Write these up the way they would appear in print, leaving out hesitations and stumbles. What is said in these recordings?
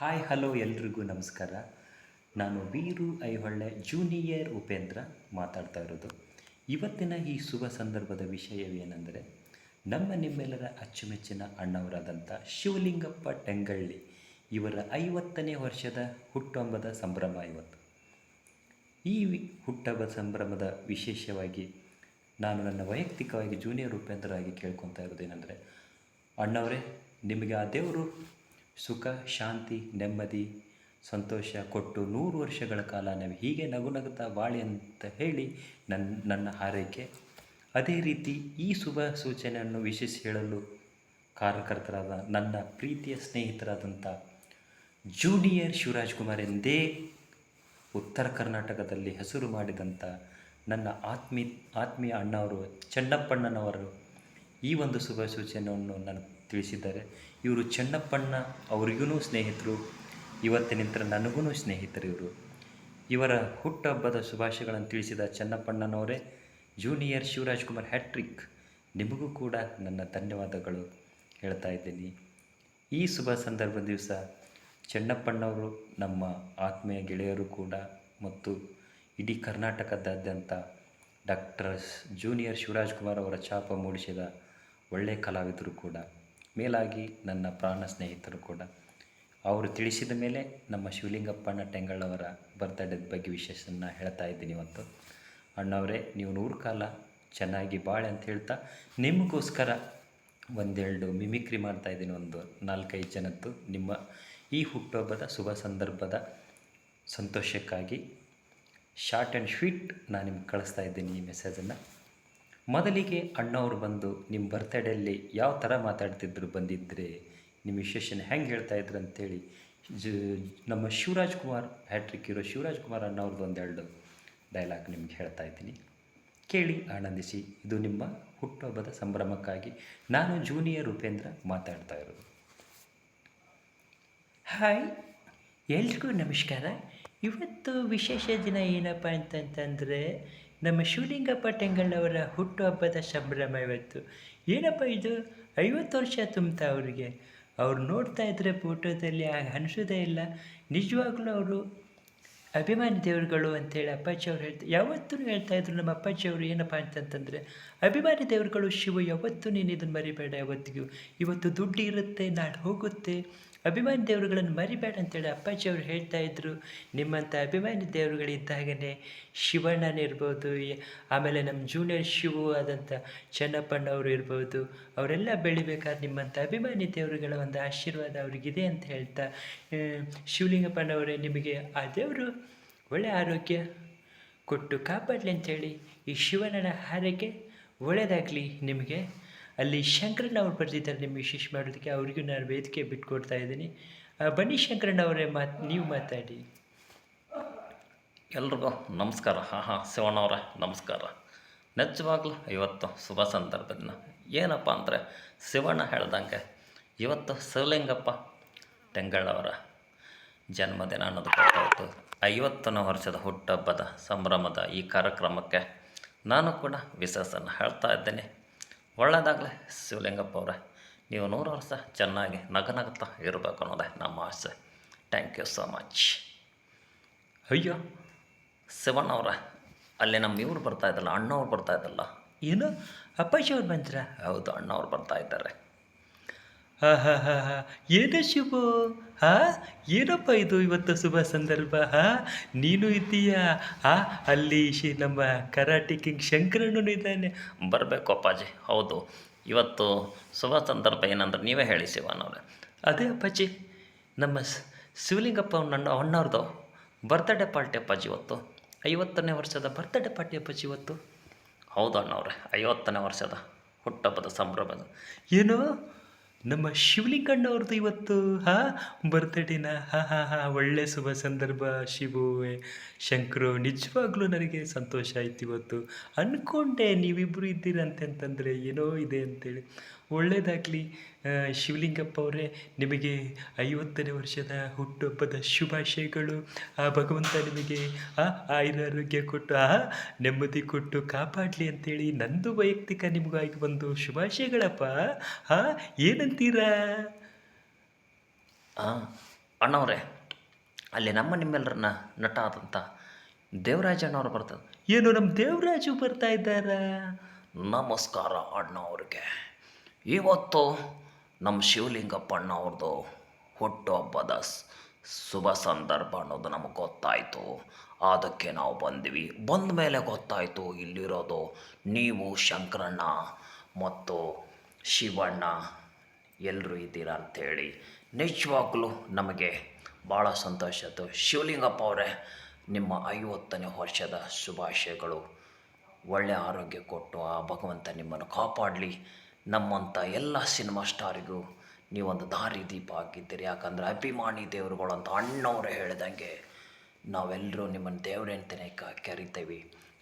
Hi hello ಎಲ್ರಿಗೂ ನಮಸ್ಕಾರ. ನಾನು ವೀರು ಐಹೊಳೆ ಜೂನಿಯರ್ ಉಪೇಂದ್ರ ಮಾತಾಡ್ತಾ ಇರೋದು. ಇವತ್ತಿನ ಈ ಶುಭ ಸಂದರ್ಭದ ವಿಷಯವೇನೆಂದರೆ, ನಿಮ್ಮೆಲ್ಲರ ಅಚ್ಚುಮೆಚ್ಚಿನ ಅಣ್ಣವರಾದಂಥ ಶಿವಲಿಂಗಪ್ಪ ಟೆಂಗಳ್ಳಿ ಇವರ 50ನೇ ವರ್ಷದ ಹುಟ್ಟುಹಬ್ಬದ ಸಂಭ್ರಮ ಇವತ್ತು. ಈ ಹುಟ್ಟುಹಬ್ಬದ ಸಂಭ್ರಮದ ವಿಶೇಷವಾಗಿ ನಾನು ನನ್ನ ವೈಯಕ್ತಿಕವಾಗಿ ಜೂನಿಯರ್ ಉಪೇಂದ್ರ ಆಗಿ ಕೇಳ್ಕೊತಾ ಇರೋದೇನೆಂದರೆ, ಅಣ್ಣವರೇ, ನಿಮಗೆ ಆ ದೇವರು ಸುಖ, ಶಾಂತಿ, ನೆಮ್ಮದಿ, ಸಂತೋಷ ಕೊಟ್ಟು 100 ವರ್ಷಗಳ ಕಾಲ ನಾವು ಹೀಗೆ ನಗು ನಗುತ್ತಾ ಬಾಳಿ ಅಂತ ಹೇಳಿ ನನ್ನ ಹಾರೈಕೆ. ಅದೇ ರೀತಿ ಈ ಶುಭ ಸೂಚನೆಯನ್ನು ಹೇಳಲು ಕಾರಣಕರ್ತರಾದ ನನ್ನ ಪ್ರೀತಿಯ ಸ್ನೇಹಿತರಾದಂಥ ಜೂನಿಯರ್ ಶಿವರಾಜ್ ಕುಮಾರ್ ಎಂದೇ ಉತ್ತರ ಕರ್ನಾಟಕದಲ್ಲಿ ಹೆಸರು ಮಾಡಿದಂಥ ನನ್ನ ಆತ್ಮೀಯ ಅಣ್ಣವರು ಚೆನ್ನಪ್ಪಣ್ಣನವರು ಈ ಒಂದು ಶುಭ ಸೂಚನೆಯನ್ನು ನಾನು ತಿಳಿಸಿದ್ದಾರೆ. ಇವರು ಚೆನ್ನಪ್ಪಣ್ಣ ಅವರಿಗೂ ಸ್ನೇಹಿತರು, ಇವತ್ತಿನಿಂದ ನನಗೂ ಸ್ನೇಹಿತರು ಇವರು. ಇವರ ಹುಟ್ಟುಹಬ್ಬದ ಶುಭಾಶಯಗಳನ್ನು ತಿಳಿಸಿದ ಚೆನ್ನಪ್ಪಣ್ಣನವರೇ, ಜೂನಿಯರ್ ಶಿವರಾಜ್ ಕುಮಾರ್ ಹ್ಯಾಟ್ರಿಕ್, ನಿಮಗೂ ಕೂಡ ನನ್ನ ಧನ್ಯವಾದಗಳು ಹೇಳ್ತಾ ಇದ್ದೀನಿ. ಈ ಶುಭ ಸಂದರ್ಭದ ದಿವಸ ಚೆನ್ನಪ್ಪಣ್ಣವರು ನಮ್ಮ ಆತ್ಮೀಯ ಗೆಳೆಯರು ಕೂಡ ಮತ್ತು ಇಡೀ ಕರ್ನಾಟಕದಾದ್ಯಂತ ಡಾಕ್ಟರ್ ಜೂನಿಯರ್ ಶಿವರಾಜ್ ಕುಮಾರ್ ಅವರ ಛಾಪ ಮೂಡಿಸಿದ ಒಳ್ಳೆಯ ಕಲಾವಿದರು ಕೂಡ, ಮೇಲಾಗಿ ನನ್ನ ಪ್ರಾಣ ಸ್ನೇಹಿತರು ಕೂಡ. ಅವರು ತಿಳಿಸಿದ ಮೇಲೆ ನಮ್ಮ ಶಿವಲಿಂಗಪ್ಪಣ್ಣ ಟೆಂಗಳವರ ಬರ್ತ್ಡೇದ ಬಗ್ಗೆ ವಿಶೇಷನ ಹೇಳ್ತಾ ಇದ್ದೀನಿ ಇವತ್ತು. ಅಣ್ಣವರೇ, ನೀವು 100 ಕಾಲ ಚೆನ್ನಾಗಿ ಬಾಳೆ ಅಂತ ಹೇಳ್ತಾ, ನಿಮಗೋಸ್ಕರ ಒಂದೆರಡು ಮಿಮಿಕ್ರಿ ಮಾಡ್ತಾಯಿದ್ದೀನಿ, ಒಂದು 4-5 ಜನದ್ದು. ನಿಮ್ಮ ಈ ಹುಟ್ಟುಹಬ್ಬದ ಶುಭ ಸಂದರ್ಭದ ಸಂತೋಷಕ್ಕಾಗಿ ಶಾರ್ಟ್ ಆ್ಯಂಡ್ ಸ್ವೀಟ್ ನಾನು ನಿಮ್ಗೆ ಕಳಿಸ್ತಾ ಇದ್ದೀನಿ ಈ ಮೆಸೇಜನ್ನು. ಮೊದಲಿಗೆ ಅಣ್ಣವರು ಬಂದು ನಿಮ್ಮ ಬರ್ತ್ಡೇಯಲ್ಲಿ ಯಾವ ಥರ ಮಾತಾಡ್ತಿದ್ರು ಬಂದಿದ್ದರೆ, ನಿಮ್ಮ ವಿಶೇಷನ ಹೆಂಗೆ ಹೇಳ್ತಾಯಿದ್ರು ಅಂಥೇಳಿ ನಮ್ಮ ಶಿವರಾಜ್ ಕುಮಾರ್ ಹ್ಯಾಟ್ರಿಕ್ ಇರೋ ಶಿವರಾಜ್ ಕುಮಾರ್ ಅಣ್ಣವ್ರದ್ದು ಒಂದೆರಡು ಡೈಲಾಗ್ ನಿಮ್ಗೆ ಹೇಳ್ತಾ ಇದ್ದೀನಿ, ಕೇಳಿ ಆನಂದಿಸಿ. ಇದು ನಿಮ್ಮ ಹುಟ್ಟುಹಬ್ಬದ ಸಂಭ್ರಮಕ್ಕಾಗಿ ನಾನು ಜೂನಿಯರ್ ಉಪೇಂದ್ರ ಮಾತಾಡ್ತಾ ಇರೋದು. ಹಾಯ್, ಎಲ್ರಿಗೂ ನಮಸ್ಕಾರ. ಇವತ್ತು ವಿಶೇಷ ದಿನ ಏನಪ್ಪ ಅಂತಂತಂದರೆ, ನಮ್ಮ ಶಿವಲಿಂಗಪ್ಪ ಟೆಂಗಳವರ ಹುಟ್ಟುಹಬ್ಬದ ಸಂಭ್ರಮ ಇವತ್ತು. ಏನಪ್ಪ ಇದು, 50 ವರ್ಷ ತುಂಬ್ತಾ ಅವರಿಗೆ. ಅವ್ರು ನೋಡ್ತಾ ಇದ್ದರೆ ಫೋಟೋದಲ್ಲಿ ಅನಿಸೋದೇ ಇಲ್ಲ. ನಿಜವಾಗ್ಲೂ ಅವರು ಅಭಿಮಾನಿ ದೇವರುಗಳು ಅಂತೇಳಿ ಅಪ್ಪಾಜಿ ಅವ್ರು ಯಾವತ್ತೂ ಹೇಳ್ತಾಯಿದ್ರು. ನಮ್ಮ ಅಪ್ಪಾಜಿಯವರು ಏನಪ್ಪ ಅಂತಂತಂದರೆ, ಅಭಿಮಾನಿ ದೇವರುಗಳು ಶಿವ, ಯಾವತ್ತೂ ನೀನು ಇದನ್ನು ಮರಿಬೇಡ. ಯಾವತ್ತಿಗೂ ಇವತ್ತು ದುಡ್ಡು ಇರುತ್ತೆ, ನಾಳೆ ಹೋಗುತ್ತೆ, ಅಭಿಮಾನಿ ದೇವರುಗಳನ್ನು ಮರಿಬೇಡ ಅಂತೇಳಿ ಅಪ್ಪಾಜಿಯವರು ಹೇಳ್ತಾಯಿದ್ರು. ನಿಮ್ಮಂಥ ಅಭಿಮಾನಿ ದೇವರುಗಳಿದ್ದಾಗಲೇ ಶಿವಣ್ಣನಿರ್ಬೋದು, ಆಮೇಲೆ ನಮ್ಮ ಜೂನಿಯರ್ ಶಿವು ಆದಂಥ ಚೆನ್ನಪ್ಪಣ್ಣವರು ಇರ್ಬೋದು, ಅವರೆಲ್ಲ ಬೆಳಿಬೇಕಾದ್ರೆ ನಿಮ್ಮಂಥ ಅಭಿಮಾನಿ ದೇವರುಗಳ ಒಂದು ಆಶೀರ್ವಾದ ಅವ್ರಿಗಿದೆ ಅಂತ ಹೇಳ್ತಾ, ಶಿವಲಿಂಗಪ್ಪನವರೇ, ನಿಮಗೆ ಆ ದೇವರು ಒಳ್ಳೆಯ ಆರೋಗ್ಯ ಕೊಟ್ಟು ಕಾಪಾಡಲಿ ಅಂಥೇಳಿ ಈ ಶಿವಣ್ಣನ ಹಾರೈಕೆ ಒಳ್ಳೆಯದಾಗಲಿ ನಿಮಗೆ. ಅಲ್ಲಿ ಶಂಕರಣ್ಣ ಅವ್ರು ಬರ್ತಿದ್ದಾರೆ ನಿಮಗೆ ವಿಶೇಷ ಮಾಡೋದಕ್ಕೆ, ಅವ್ರಿಗೂ ನಾನು ವೇದಿಕೆ ಬಿಟ್ಕೊಡ್ತಾ ಇದ್ದೀನಿ. ಬನ್ನಿ ಶಂಕರಣ್ಣ ಅವರೇ, ನೀವು ಮಾತಾಡಿ. ಎಲ್ರಿಗೂ ನಮಸ್ಕಾರ. ಶಿವಣ್ಣವರೇ ನಮಸ್ಕಾರ. ನಿಜವಾಗ್ಲೂ ಇವತ್ತು ಶುಭ ಸಂದರ್ಭದ ಏನಪ್ಪ ಅಂದರೆ, ಶಿವಣ್ಣ ಹೇಳ್ದಂಗೆ ಇವತ್ತು ಶಿವಲಿಂಗಪ್ಪ ಟೆಂಗಳವರ ಜನ್ಮದಿನ ಅನ್ನೋದು ಗೊತ್ತಾಯಿತು. 50ನೇ ವರ್ಷದ ಹುಟ್ಟುಹಬ್ಬದ ಸಂಭ್ರಮದ ಈ ಕಾರ್ಯಕ್ರಮಕ್ಕೆ ನಾನು ಕೂಡ ವಿಶೇಷನ ಹೇಳ್ತಾ ಇದ್ದೇನೆ. ಒಳ್ಳೆಯದಾಗಲಿ ಶಿವಲಿಂಗಪ್ಪ ಅವರೇ, ನೀವು 100 ವರ್ಷ ಚೆನ್ನಾಗಿ ನಗನಗ್ತಾ ಇರಬೇಕು ಅನ್ನೋದೇ ನಮ್ಮ ಆಸೆ. Thank you so much. ಅಯ್ಯೋ ಶಿವಣ್ಣವ್ರೆ, ಅಲ್ಲಿ ನಮ್ಮ ಇವ್ರು ಬರ್ತಾಯಿದ್ದಲ್ಲ, ಅಣ್ಣವ್ರು ಬರ್ತಾಯಿದ್ದಲ್ಲ. ಏನು, ಅಪ್ಪಾಜಿ ಅವ್ರು ಬಂದ್ರಾ? ಹೌದು, ಅಣ್ಣವ್ರು ಬರ್ತಾಯಿದ್ದಾರೆ. ಏನೋ ಶಿವು, ಏನಪ್ಪ ಇದು ಇವತ್ತು ಶುಭ ಸಂದರ್ಭ. ನೀನು ಇದ್ದೀಯಾ? ಅಲ್ಲಿ ನಮ್ಮ ಕರಾಟೆ ಕಿಂಗ್ ಶಂಕರಣ್ಣನು ಇದ್ದಾನೆ. ಬರಬೇಕು ಅಪ್ಪಾಜಿ. ಹೌದು, ಇವತ್ತು ಶುಭ ಸಂದರ್ಭ ಏನಂದ್ರೆ ನೀವೇ ಹೇಳಿ ಶಿವಣ್ಣವ್ರೆ. ಅದೇ ಅಪ್ಪಾಜಿ, ನಮ್ಮ ಶಿವಲಿಂಗಪ್ಪ ಅಣ್ಣವ್ರದ್ದು ಬರ್ತ್ಡೇ ಪಾರ್ಟಿ ಅಪ್ಪಾಜಿ ಇವತ್ತು. 50ನೇ ವರ್ಷದ ಬರ್ತ್ಡೇ ಪಾರ್ಟಿ ಅಪ್ಪಾಜಿ ಇವತ್ತು. ಹೌದು ಅಣ್ಣವ್ರೆ, 50ನೇ ವರ್ಷದ ಹುಟ್ಟುಹಬ್ಬದ ಸಂಭ್ರಮದ. ಏನು, ನಮ್ಮ ಶಿವಲಿಂಗಣ್ಣವ್ರದ್ದು ಇವತ್ತು ಬರ್ತ್ಡೇನ? ಒಳ್ಳೆ ಶುಭ ಸಂದರ್ಭ ಶಿವು, ಶಂಕರು. ನಿಜವಾಗ್ಲೂ ನನಗೆ ಸಂತೋಷ ಆಯ್ತು ಇವತ್ತು. ಅಂದ್ಕೊಂಡೆ ನೀವಿಬ್ಬರು ಇದ್ದೀರಂತಂತಂದರೆ ಏನೋ ಇದೆ ಅಂತೇಳಿ. ಒಳ್ಳೆಯದಾಗಲಿ ಶಿವಲಿಂಗಪ್ಪ ಅವರೇ, ನಿಮಗೆ 50ನೇ ವರ್ಷದ ಹುಟ್ಟುಹಬ್ಬದ ಶುಭಾಶಯಗಳು. ಆ ಭಗವಂತ ನಿಮಗೆ ಆಯುರಾರೋಗ್ಯ ಕೊಟ್ಟು ನೆಮ್ಮದಿ ಕೊಟ್ಟು ಕಾಪಾಡಲಿ ಅಂತೇಳಿ ನಂದು ವೈಯಕ್ತಿಕ ನಿಮಗಾಗಿ ಒಂದು ಶುಭಾಶಯಗಳಪ್ಪ. ಏನಂತೀರಾ? ಅಣ್ಣವ್ರೆ, ಅಲ್ಲಿ ನಿಮ್ಮೆಲ್ಲರನ್ನ ನಟ ಆದಂಥ ದೇವರಾಜ ಅಣ್ಣವ್ರು ಬರ್ತಾರೆ. ಏನು ನಮ್ಮ ದೇವರಾಜು ಬರ್ತಾ ಇದ್ದಾರಾ? ನಮಸ್ಕಾರ ಅಣ್ಣವ್ರಿಗೆ. ಇವತ್ತು ನಮ್ಮ ಶಿವಲಿಂಗಪ್ಪ ಅಣ್ಣವ್ರದ್ದು ಹುಟ್ಟುಹಬ್ಬದ ಶುಭ ಸಂದರ್ಭ ಅನ್ನೋದು ನಮಗೆ ಗೊತ್ತಾಯಿತು. ಅದಕ್ಕೆ ನಾವು ಬಂದ್ವಿ. ಬಂದ ಮೇಲೆ ಗೊತ್ತಾಯಿತು ಇಲ್ಲಿರೋದು ನೀವು, ಶಂಕರಣ್ಣ ಮತ್ತು ಶಿವಣ್ಣ ಎಲ್ಲರೂ ಇದ್ದೀರಾ ಅಂಥೇಳಿ. ನಿಜವಾಗ್ಲೂ ನಮಗೆ ಭಾಳ ಸಂತೋಷ ಆಯಿತು. ಶಿವಲಿಂಗಪ್ಪ ಅವರೇ, ನಿಮ್ಮ 50ನೇ ವರ್ಷದ ಶುಭಾಶಯಗಳು. ಒಳ್ಳೆಯ ಆರೋಗ್ಯ ಕೊಟ್ಟು ಆ ಭಗವಂತ ನಿಮ್ಮನ್ನು ಕಾಪಾಡಲಿ. ನಮ್ಮಂಥ ಎಲ್ಲ ಸಿನಿಮಾ ಸ್ಟಾರಿಗೂ ನೀವೊಂದು ದಾರಿ ದೀಪ ಆಗಿದ್ದೀರಿ. ಯಾಕಂದರೆ ಅಭಿಮಾನಿ ದೇವರುಗಳು ಅಂತ ಅಣ್ಣವರೇ ಹೇಳ್ದಂಗೆ ನಾವೆಲ್ಲರೂ ನಿಮ್ಮನ್ನು ದೇವ್ರೆ ಅಂತಲೇ ಕರಿತೀವಿ.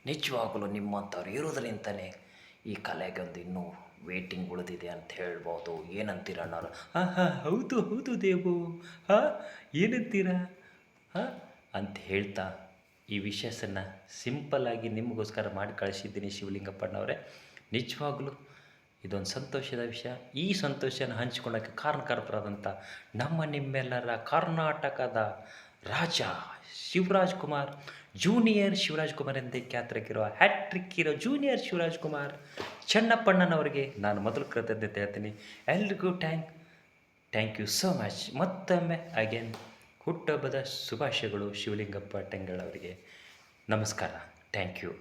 ನಿಜವಾಗಲೂ ನಿಮ್ಮಂಥವ್ರು ಇರೋದ್ರಿಂದಲೇ ಈ ಕಲೆಗೆ ಒಂದು ಇನ್ನೂ ವೇಟಿಂಗ್ ಉಳಿದಿದೆ ಅಂತ ಹೇಳ್ಬೋದು. ಏನಂತೀರ ಅಣ್ಣವ್ರು? ಹೌದು ಹೌದು ದೇವು, ಹಾಂ ಏನಂತೀರಾ? ಹಾಂ ಅಂತ ಹೇಳ್ತಾ ಈ ವಿಷಯಸನ್ನು ಸಿಂಪಲ್ಲಾಗಿ ನಿಮಗೋಸ್ಕರ ಮಾಡಿ ಕಳಿಸಿದ್ದೀನಿ ಶಿವಲಿಂಗಪ್ಪನವರೇ. ನಿಜವಾಗ್ಲೂ ಇದೊಂದು ಸಂತೋಷದ ವಿಷಯ. ಈ ಸಂತೋಷನ ಹಂಚಿಕೊಳ್ಳೋಕ್ಕೆ ಕಾರಣಕರ್ತರಾದಂಥ ನಿಮ್ಮೆಲ್ಲರ ಕರ್ನಾಟಕದ ರಾಜ ಶಿವರಾಜ್ ಕುಮಾರ್, ಜೂನಿಯರ್ ಶಿವರಾಜ್ ಕುಮಾರ್ ಎಂದೇ ಖ್ಯಾತರಾಗಿರೋ hat trick hero junior Shivaraj Kumar ಚನ್ನಪ್ಪಣ್ಣನವರಿಗೆ ನಾನು ಮೊದಲು ಕೃತಜ್ಞತೆ ಹೇಳ್ತೀನಿ. ಎಲ್ರಿಗೂ ಥ್ಯಾಂಕ್ ಯು ಸೋ ಮಚ್. ಮತ್ತೊಮ್ಮೆ ಅಗೇನ್ ಹುಟ್ಟುಹಬ್ಬದ ಶುಭಾಶಯಗಳು ಶಿವಲಿಂಗಪ್ಪ ಟೆಂಗಳವರಿಗೆ. ನಮಸ್ಕಾರ. Thank you.